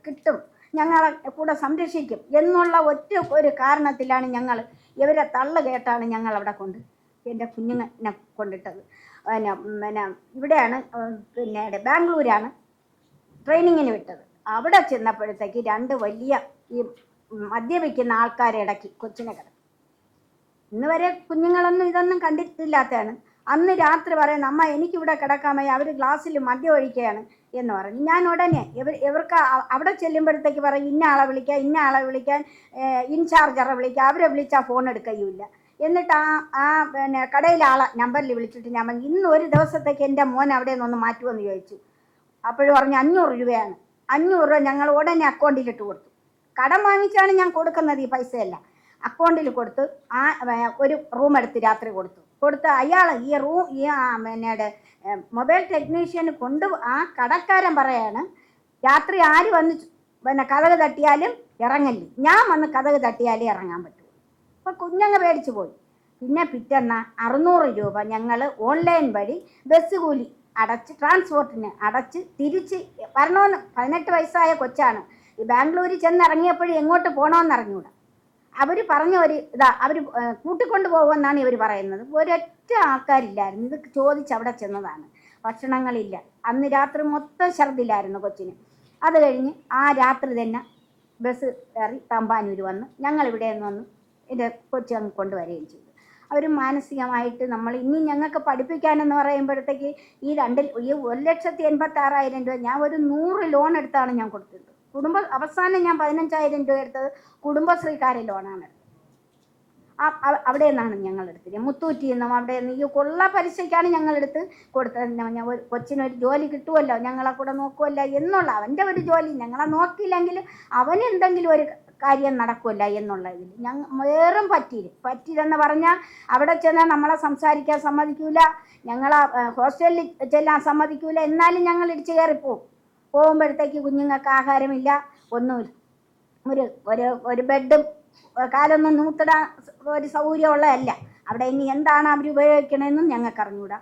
കിട്ടും, ഞങ്ങളെ കൂടെ സംരക്ഷിക്കും എന്നുള്ള ഒരു കാരണത്തിലാണ് ഞങ്ങൾ ഇവരെ തള്ളു കേട്ടാണ് ഞങ്ങൾ അവിടെ എൻ്റെ കുഞ്ഞുങ്ങളെ കൊണ്ടിട്ടത്. പിന്നെ ഇവിടെയാണ്, പിന്നെ ബാംഗ്ലൂരാണ് ട്രെയിനിങ്ങിന് വിട്ടത്. അവിടെ ചെന്നപ്പോഴത്തേക്ക് 2 വലിയ ഈ മദ്യപിക്കുന്ന ആൾക്കാരെ ഇടയ്ക്ക് കൊച്ചിനെ കിടക്കും. ഇന്ന് വരെ കുഞ്ഞുങ്ങളൊന്നും ഇതൊന്നും കണ്ടിട്ടില്ലാത്തതാണ്. അന്ന് രാത്രി പറയുന്നത്, അമ്മ എനിക്കിവിടെ കിടക്കാമേ, അവർ ഗ്ലാസ്സിൽ മദ്യം ഒഴിക്കുകയാണ് എന്ന് പറഞ്ഞു. ഞാൻ ഉടനെ ഇവർക്ക് അവിടെ ചെല്ലുമ്പോഴത്തേക്ക് പറയും, ഇന്ന ആളെ വിളിക്കാൻ ഇൻചാർജറെ വിളിക്കുക. അവരെ വിളിച്ചാൽ ഫോൺ എടുക്കുകയില്ല. എന്നിട്ട് പിന്നെ കടയിലെ ആളെ നമ്പറിൽ വിളിച്ചിട്ട് ഞാൻ പറഞ്ഞു, ഇന്ന് ഒരു ദിവസത്തേക്ക് എൻ്റെ മോൻ അവിടെ നിന്നൊന്ന് മാറ്റുമെന്ന് ചോദിച്ചു. അപ്പോഴും പറഞ്ഞു 500 രൂപയാണ്. 500 രൂപ ഞങ്ങൾ ഉടനെ അക്കൗണ്ടിലിട്ട് കൊടുത്തു. കടം വാങ്ങിച്ചാണ് ഞാൻ കൊടുക്കുന്നത്, ഈ പൈസയല്ല. അക്കൗണ്ടിൽ കൊടുത്ത് ഒരു റൂം എടുത്ത് രാത്രി കൊടുത്ത് അയാൾ ഈ പിന്നെ മൊബൈൽ ടെക്നീഷ്യന് ആ കടക്കാരൻ പറയാണ്, രാത്രി ആര് വന്ന് പിന്നെ കതക് തട്ടിയാലും ഇറങ്ങല്ലേ, ഞാൻ വന്ന് കതക് തട്ടിയാലേ ഇറങ്ങാൻ പറ്റുള്ളൂ. അപ്പോൾ കുഞ്ഞങ്ങ് പേടിച്ചു പോയി. പിന്നെ പിറ്റേന്ന് 600 രൂപ ഞങ്ങൾ ഓൺലൈൻ വഴി ബസ് കൂലി അടച്ച്, ട്രാൻസ്പോർട്ടിന് അടച്ച് തിരിച്ച് വരണമെന്ന്. 18 വയസ്സായ കൊച്ചാണ്. ഈ ബാംഗ്ലൂരിൽ ചെന്നിറങ്ങിയപ്പോഴും എങ്ങോട്ട് പോകണമെന്ന് അറിഞ്ഞൂടാ. അവർ പറഞ്ഞ അവർ കൂട്ടിക്കൊണ്ട് പോകുമെന്നാണ് ഇവർ പറയുന്നത്. ഒരൊറ്റ ആൾക്കാരില്ലായിരുന്നു. ഇത് ചോദിച്ച് അവിടെ ചെന്നതാണ്. ഭക്ഷണങ്ങളില്ല. അന്ന് രാത്രി മൊത്തം ഛർദിലായിരുന്നു കൊച്ചിന്. അത് കഴിഞ്ഞ് ആ രാത്രി തന്നെ ബസ് കയറി തമ്പാനൂർ വന്ന് ഞങ്ങളിവിടെ നിന്ന് വന്ന് എൻ്റെ കൊച്ചു അങ്ങ് കൊണ്ടുവരികയും ചെയ്തു. അവർ മാനസികമായിട്ട് നമ്മൾ ഇനി ഞങ്ങൾക്ക് പഠിപ്പിക്കാനെന്ന് പറയുമ്പോഴത്തേക്ക് ഈ 1,86,000 രൂപ ഞാൻ ഒരു 100 ലോൺ എടുത്താണ് ഞാൻ കൊടുത്തത്. അവസാനം ഞാൻ 15,000 രൂപ എടുത്തത് കുടുംബശ്രീക്കാരെ ലോണാണ് എടുത്തത്. അവിടെ നിന്നാണ് ഞങ്ങളെടുത്തത്, മുത്തൂറ്റിൽ നിന്നും അവിടെ നിന്ന് ഈ കൊള്ള പലിശയ്ക്കാണ് ഞങ്ങളെടുത്ത് കൊടുത്തത്. കൊച്ചിനൊരു ജോലി കിട്ടുമല്ലോ, ഞങ്ങളെ കൂടെ നോക്കുമല്ലോ എന്നുള്ള അവൻ്റെ ഒരു ജോലി, ഞങ്ങളെ നോക്കിയില്ലെങ്കിലും അവന് എന്തെങ്കിലും ഒരു കാര്യം നടക്കുമല്ല എന്നുള്ള ഇതിൽ വേറും പറ്റീരെന്ന് പറഞ്ഞാൽ അവിടെ ചെന്നാൽ നമ്മളെ സംസാരിക്കാൻ സമ്മതിക്കൂല, ഞങ്ങളെ ഹോസ്റ്റലിൽ ചെല്ലാൻ സമ്മതിക്കൂല. എന്നാലും ഞങ്ങൾ ഇടിച്ചു കയറിപ്പോവും. പോകുമ്പോഴത്തേക്ക് കുഞ്ഞുങ്ങൾക്ക് ആഹാരമില്ല, ഒന്നുമില്ല, ഒരു ബെഡും കാലൊന്നും നൂത്തിടാൻ ഒരു സൗകര്യമുള്ളതല്ല അവിടെ. ഇനി എന്താണ് അവർ ഉപയോഗിക്കണമെന്നും ഞങ്ങൾക്ക് അറിഞ്ഞൂടാ.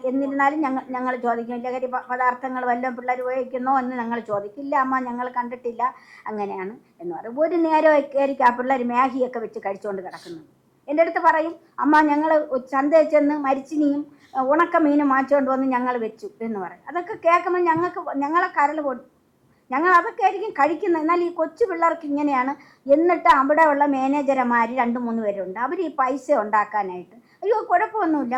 എന്നിരുന്നാലും ഞങ്ങൾ ചോദിക്കും, ലഹരി പദാർത്ഥങ്ങൾ വല്ലതും പിള്ളേർ ഉപയോഗിക്കുന്നോ എന്ന് ഞങ്ങൾ ചോദിക്കില്ല. അമ്മ ഞങ്ങൾ കണ്ടിട്ടില്ല, അങ്ങനെയാണ് എന്ന് പറയും. ഒരു നേരമൊക്കെയായിരിക്കും ആ പിള്ളേർ മാഗിയൊക്കെ വെച്ച് കഴിച്ചുകൊണ്ട് കിടക്കുന്നത്. എൻ്റെ അടുത്ത് പറയും, അമ്മ ഞങ്ങൾ ചന്തയിൽ ചെന്ന് മരിച്ചിനിയും ഉണക്ക മീനും വാങ്ങിച്ചുകൊണ്ട് വന്ന് ഞങ്ങൾ വെച്ചു എന്ന് പറയും. അതൊക്കെ കേൾക്കുമ്പോൾ ഞങ്ങളെ കരൾ പൊട്ടും. ഞങ്ങൾ അതൊക്കെ ആയിരിക്കും കഴിക്കുന്നത്. എന്നാൽ ഈ കൊച്ചു പിള്ളേർക്ക് ഇങ്ങനെയാണ്. എന്നിട്ട് അവിടെയുള്ള മാനേജർമാർ 2-3 പേരുണ്ട്, അവർ ഈ പൈസ ഉണ്ടാക്കാനായിട്ട്, അയ്യോ കുഴപ്പമൊന്നുമില്ല,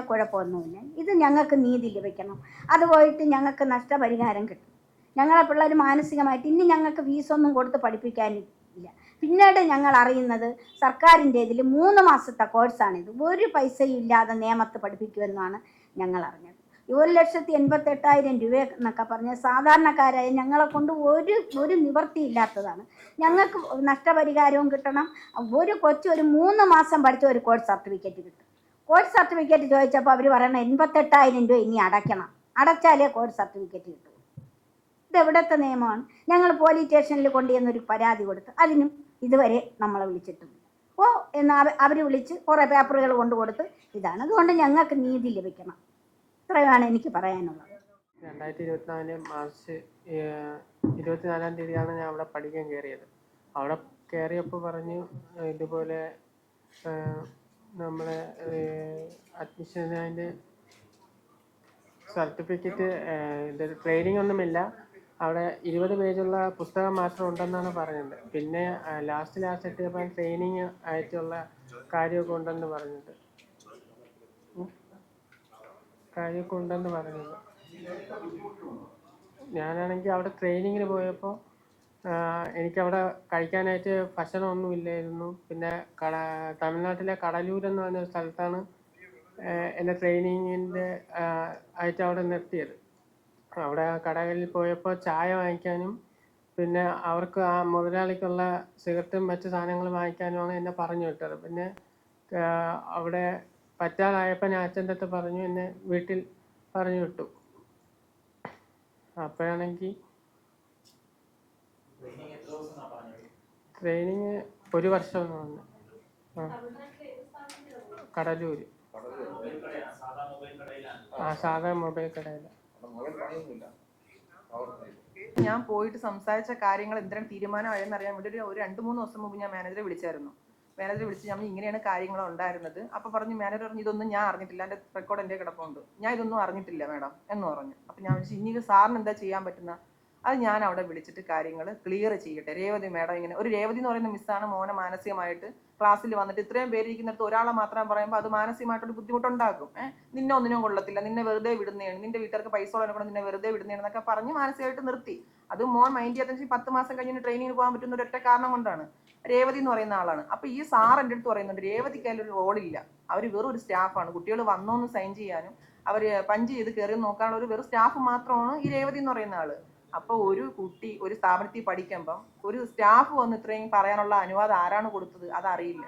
ഇത് ഞങ്ങൾക്ക് നീതി ലഭിക്കണം, അത് പോയിട്ട് ഞങ്ങൾക്ക് നഷ്ടപരിഹാരം കിട്ടും, ഞങ്ങളെ പിള്ളേർ മാനസികമായിട്ട് ഇനി ഞങ്ങൾക്ക് ഫീസൊന്നും കൊടുത്ത് പഠിപ്പിക്കാനില്ല. പിന്നീട് ഞങ്ങൾ അറിയുന്നത് സർക്കാരിൻ്റെ ഇതിൽ 3 മാസത്തെ കോഴ്സാണിത്, ഒരു പൈസയും ഇല്ലാതെ നിയമത്ത് പഠിപ്പിക്കുമെന്നാണ് ഞങ്ങൾ അറിഞ്ഞത്. 1,88,000 രൂപ എന്നൊക്കെ പറഞ്ഞ് സാധാരണക്കാരായ ഞങ്ങളെ കൊണ്ട് ഒരു നിവൃത്തിയില്ലാത്തതാണ്. ഞങ്ങൾക്ക് നഷ്ടപരിഹാരവും കിട്ടണം. ഒരു കൊച്ചു ഒരു 3 മാസം പഠിച്ച ഒരു കോഴ്സ് സർട്ടിഫിക്കറ്റ് കിട്ടും. കോഴ്സ് സർട്ടിഫിക്കറ്റ് ചോദിച്ചപ്പോൾ അവർ പറയണം 88,000 രൂപ ഇനി അടയ്ക്കണം, അടച്ചാലേ കോഴ്സ് സർട്ടിഫിക്കറ്റ് കിട്ടൂ. ഇതെവിടുത്തെ നിയമമാണ്? ഞങ്ങൾ പോലീസ് സ്റ്റേഷനിൽ കൊണ്ടുവന്നൊരു പരാതി കൊടുത്ത് അതിനും ഇതുവരെ നമ്മളെ വിളിച്ചിട്ടുണ്ട്. എന്നാൽ അവർ വിളിച്ച് കുറേ പേപ്പറുകൾ കൊടുത്ത് ഇതാണ്. അതുകൊണ്ട് ഞങ്ങൾക്ക് നീതി ലഭിക്കണം. ഇത്രയാണ് എനിക്ക് പറയാനുള്ളത്. 2024 മാർച്ച് 24-ാം തീയതിയാണ് ഞാൻ അവിടെ പഠിക്കാൻ കയറിയത്. അവിടെ കയറിയപ്പോൾ പറഞ്ഞു ഇതുപോലെ നമ്മളെ അഡ്മിഷൻ അതിൻ്റെ സർട്ടിഫിക്കറ്റ് ഇതൊരു ട്രെയിനിങ് ഒന്നുമില്ല, അവിടെ 20 പേജുള്ള പുസ്തകം മാത്രം ഉണ്ടെന്നാണ് പറഞ്ഞത്. പിന്നെ ലാസ്റ്റ് എത്തിയപ്പോൾ ട്രെയിനിങ് ആയിട്ടുള്ള കാര്യമൊക്കെ ഉണ്ടെന്ന് പറഞ്ഞത്. ഞാനാണെങ്കിൽ അവിടെ ട്രെയിനിങ്ങിന് പോയപ്പോൾ എനിക്കവിടെ കഴിക്കാനായിട്ട് ഭക്ഷണമൊന്നും ഇല്ലായിരുന്നു. പിന്നെ തമിഴ്നാട്ടിലെ കടലൂരെന്ന് പറഞ്ഞ സ്ഥലത്താണ് എൻ്റെ ട്രെയിനിങ്ങിൻ്റെ ആയിട്ട് അവിടെ നിർത്തിയത്. അവിടെ കടകളിൽ പോയപ്പോൾ ചായ വാങ്ങിക്കാനും പിന്നെ അവർക്ക് ആ മുതലാളിക്കുള്ള സിഗരറ്റും മറ്റു സാധനങ്ങൾ വാങ്ങിക്കാനുമാണ് എന്നെ പറഞ്ഞു വിട്ടത്. പിന്നെ അവിടെ പറ്റാതായപ്പോൾ ഞാൻ അച്ഛൻ്റെ അടുത്ത് പറഞ്ഞു, എന്നെ വീട്ടിൽ പറഞ്ഞു വിട്ടു. അപ്പോഴാണെങ്കിൽ ട്രെയിനിങ് 1 വർഷം എന്ന് പറഞ്ഞു. കടലൂര് സാധാ മൊബൈൽ കടയില. ഞാൻ പോയിട്ട് സംസാരിച്ച കാര്യങ്ങൾ എന്തിനാണ് തീരുമാനമായെന്ന് അറിയാൻ വേണ്ടി ഒരു 2-3 ദിവസം മുമ്പ് ഞാൻ മാനേജറെ വിളിച്ചായിരുന്നു. മാനേജറെ വിളിച്ച് ഞാൻ ഇങ്ങനെയാണ് കാര്യങ്ങൾ ഉണ്ടായിരുന്നത്. അപ്പോൾ പറഞ്ഞു, മാനേജർ പറഞ്ഞു ഇതൊന്നും ഞാൻ അറിഞ്ഞിട്ടില്ല, എൻ്റെ റെക്കോർഡ് എൻ്റെ കിടപ്പുണ്ട്, ഞാൻ ഇതൊന്നും അറിഞ്ഞിട്ടില്ല മാഡം എന്ന് പറഞ്ഞു. അപ്പോൾ ഞാൻ വിളിച്ചു, ഇനി സാറിന് എന്താ ചെയ്യാൻ പറ്റുന്ന അത് ഞാൻ അവിടെ വിളിച്ചിട്ട് കാര്യങ്ങൾ ക്ലിയർ ചെയ്യട്ടെ. രേവതി മാഡം ഇങ്ങനെ ഒരു രേവതി എന്ന് പറയുന്ന മിസ്സാണ് മോനെ മാനസികമായിട്ട് ക്ലാസ്സിൽ വന്നിട്ട് ഇത്രയും പേര് ഇരിക്കുന്നിടത്ത് ഒരാളെ മാത്രം പറയുമ്പോൾ അത് മാനസികമായിട്ടൊരു ബുദ്ധിമുട്ടുണ്ടാക്കും. നിന്നെ ഒന്നിനും കൊള്ളത്തില്ല, നിന്നെ വെറുതെ വിടുന്നതാണ്, നിന്റെ വീട്ടുകാർക്ക് പൈസ ഉള്ളതിനെ കൊണ്ട് നിന്നെ വെറുതെ വിടുന്നതാണെന്നൊക്കെ പറഞ്ഞ് മാനസികമായിട്ട് നിർത്തി. അത് മോൻ മൈൻഡ് ചെയ്യാത്ത 10 മാസം കഴിഞ്ഞ് ട്രെയിനിങ്ങിന് പോകാൻ പറ്റുന്ന ഒരൊറ്റ കാരണം കൊണ്ടാണ്. രേവതി എന്ന് പറയുന്ന ആളാണ്. അപ്പോൾ ഈ സാർ എൻ്റെ അടുത്ത് പറയുന്നുണ്ട് രേവതിക്ക് അതിലൊരു റോളില്ല, അവർ വെറും ഒരു സ്റ്റാഫാണ്, കുട്ടികൾ വന്നോന്ന് സൈൻ ചെയ്യാനും അവർ പഞ്ച് ചെയ്ത് കയറി നോക്കാനുള്ള ഒരു വെറും സ്റ്റാഫ് മാത്രമാണ് ഈ രേവതി എന്ന് പറയുന്ന ആള്. അപ്പോൾ ഒരു കുട്ടി ഒരു സ്ഥാപനത്തിൽ പഠിക്കുമ്പം ഒരു സ്റ്റാഫ് വന്ന് ഇത്രയും പറയാനുള്ള അനുവാദം ആരാണ് കൊടുത്തത് അതറിയില്ല.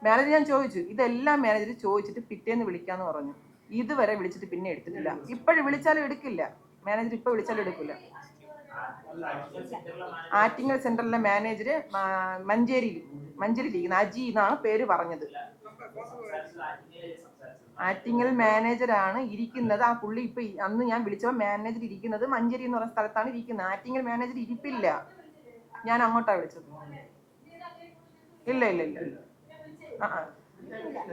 മാനേജർ ഞാൻ ചോദിച്ചു, ഇതെല്ലാം മാനേജർ ചോദിച്ചിട്ട് പിറ്റേന്ന് വിളിക്കാന്ന് പറഞ്ഞു. ഇതുവരെ വിളിച്ചിട്ട് പിന്നെ എടുത്തിട്ടില്ല. ഇപ്പോഴും വിളിച്ചാലും എടുക്കില്ല മാനേജർ, ഇപ്പോൾ വിളിച്ചാലും എടുക്കില്ല. ആറ്റിങ്ങൽ സെന്ററിലെ മാനേജർ മഞ്ചേരിയിലിരിക്കുന്ന അജി എന്നാണ് പേര് പറഞ്ഞത്. ആറ്റിങ്ങൽ മാനേജറാണ് ഇരിക്കുന്നത്. ആ പുള്ളി ഇപ്പൊ അന്ന് ഞാൻ വിളിച്ചപ്പോൾ മാനേജർ ഇരിക്കുന്നത് മഞ്ചേരി എന്ന് പറയുന്ന സ്ഥലത്താണ് ഇരിക്കുന്നത്. ആറ്റിങ്ങൽ മാനേജർ ഇരിപ്പില്ല. ഞാൻ അങ്ങോട്ടാണ് വിളിച്ചത്. ഇല്ല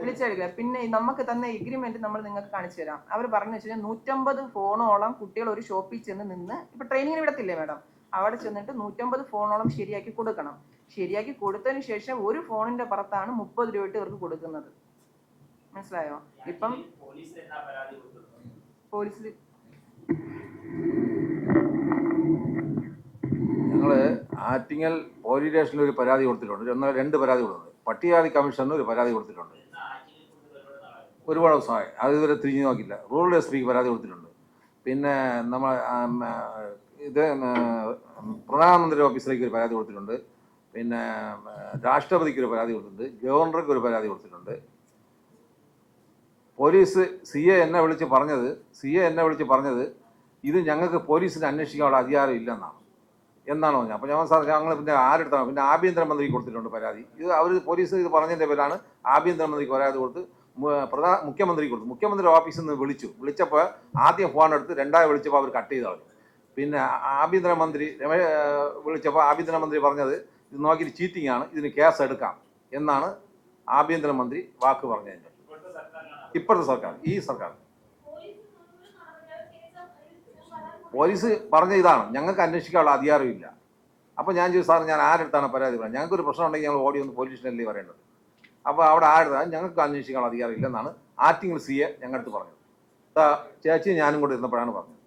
വിളിച്ചെടുക്കില്ല. പിന്നെ നമുക്ക് തന്ന എഗ്രിമെന്റ് നമ്മൾ നിങ്ങൾക്ക് കാണിച്ചു തരാം. അവർ പറഞ്ഞു വെച്ചാൽ 150 ഫോണോളം കുട്ടികൾ ഒരു ഷോപ്പിൽ ചെന്ന് നിന്ന് ഇപ്പൊ ട്രെയിനിങ്ങിന് വിടത്തില്ലേ മാഡം, അവിടെ ചെന്നിട്ട് 150 ഫോണോളം ശരിയാക്കി കൊടുക്കണം. ശരിയാക്കി കൊടുത്തതിന് ശേഷം ഒരു ഫോണിന്റെ പുറത്താണ് 30 രൂപ ഇവർക്ക് കൊടുക്കുന്നത്. മനസ്സിലായോ? ഇപ്പം പോലീസിൽ ഞങ്ങൾ ആറ്റിങ്ങൽ പോലീസ് സ്റ്റേഷനിൽ ഒരു പരാതി കൊടുത്തിട്ടുണ്ട്. 2 പരാതി കൊടുത്തിട്ടുണ്ട്. പട്ടികജാതി കമ്മീഷന് ഒരു പരാതി കൊടുത്തിട്ടുണ്ട്. ഒരുപാട് ദിവസമായി അത് ഇതുവരെ തിരിഞ്ഞു നോക്കില്ല. റൂറൽ എസ് പിക്ക് പരാതി കൊടുത്തിട്ടുണ്ട്. പിന്നെ നമ്മൾ ഇത് പ്രധാനമന്ത്രി ഓഫീസിലേക്ക് ഒരു പരാതി കൊടുത്തിട്ടുണ്ട്. പിന്നെ രാഷ്ട്രപതിക്ക് ഒരു പരാതി കൊടുത്തിട്ടുണ്ട്. ഗവർണർക്ക് ഒരു പരാതി കൊടുത്തിട്ടുണ്ട്. പോലീസ് സി എ എന്നെ വിളിച്ച് പറഞ്ഞത് ഇത് ഞങ്ങൾക്ക് പോലീസിനെ അന്വേഷിക്കാനുള്ള അധികാരം ഇല്ലെന്നാണ് പറഞ്ഞത്. അപ്പോൾ ഞാൻ സാർ ഞങ്ങൾ പിന്നെ ആരെടുത്താണ്? പിന്നെ ആഭ്യന്തരമന്ത്രിക്ക് കൊടുത്തിട്ടുണ്ട് പരാതി. ഇത് അവർ പോലീസ് ഇത് പറഞ്ഞതിൻ്റെ പേരിലാണ് ആഭ്യന്തരമന്ത്രിക്ക് പരാതി കൊടുത്ത് മുഖ്യമന്ത്രിക്ക് കൊടുത്തു. മുഖ്യമന്ത്രി ഓഫീസിൽ നിന്ന് വിളിച്ചപ്പോൾ ആദ്യം ഫോൺ എടുത്ത്, രണ്ടായി വിളിച്ചപ്പോൾ അവർ കട്ട് ചെയ്ത് കളഞ്ഞു. പിന്നെ ആഭ്യന്തരമന്ത്രി വിളിച്ചപ്പോൾ ആഭ്യന്തരമന്ത്രി പറഞ്ഞത് ഇത് നോക്കിയിട്ട് ചീറ്റിംഗ് ആണ്, ഇതിന് കേസ് എടുക്കാം എന്നാണ് ആഭ്യന്തരമന്ത്രി വാക്ക് പറഞ്ഞത്. ഇപ്പോഴത്തെ സർക്കാർ, ഈ സർക്കാർ പോലീസ് പറഞ്ഞ ഇതാണ്, ഞങ്ങൾക്ക് അന്വേഷിക്കാനുള്ള അധികാരമില്ല. അപ്പോൾ ഞാൻ ചോദിച്ചു, സാർ ഞാൻ ആരെടുത്താണ് പരാതി പറയുന്നത്? ഞങ്ങൾക്കൊരു പ്രശ്നം ഉണ്ടെങ്കിൽ ഞങ്ങൾ ഓടി വന്ന് പോലീസ് സ്റ്റേഷനിലേ പറയേണ്ടത്. അപ്പോൾ അവിടെ ആരെടുത്താണ്? ഞങ്ങൾക്ക് അന്വേഷിക്കാനുള്ള അധികാരം ഇല്ലെന്നാണ് ആറ്റിങ്ങൽ സി എ ഞങ്ങളുടെ അടുത്ത് പറഞ്ഞത്. ചേച്ചി ഞാനും കൂടെ ഇരുന്നപ്പോഴാണ് പറഞ്ഞത്.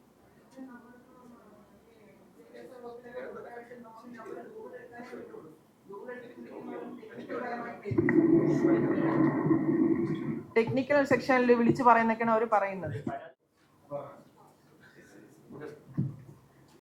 ടെക്നിക്കൽ സെക്ഷനിൽ വിളിച്ച് പറയുന്നൊക്കെയാണ് അവർ പറയുന്നത്.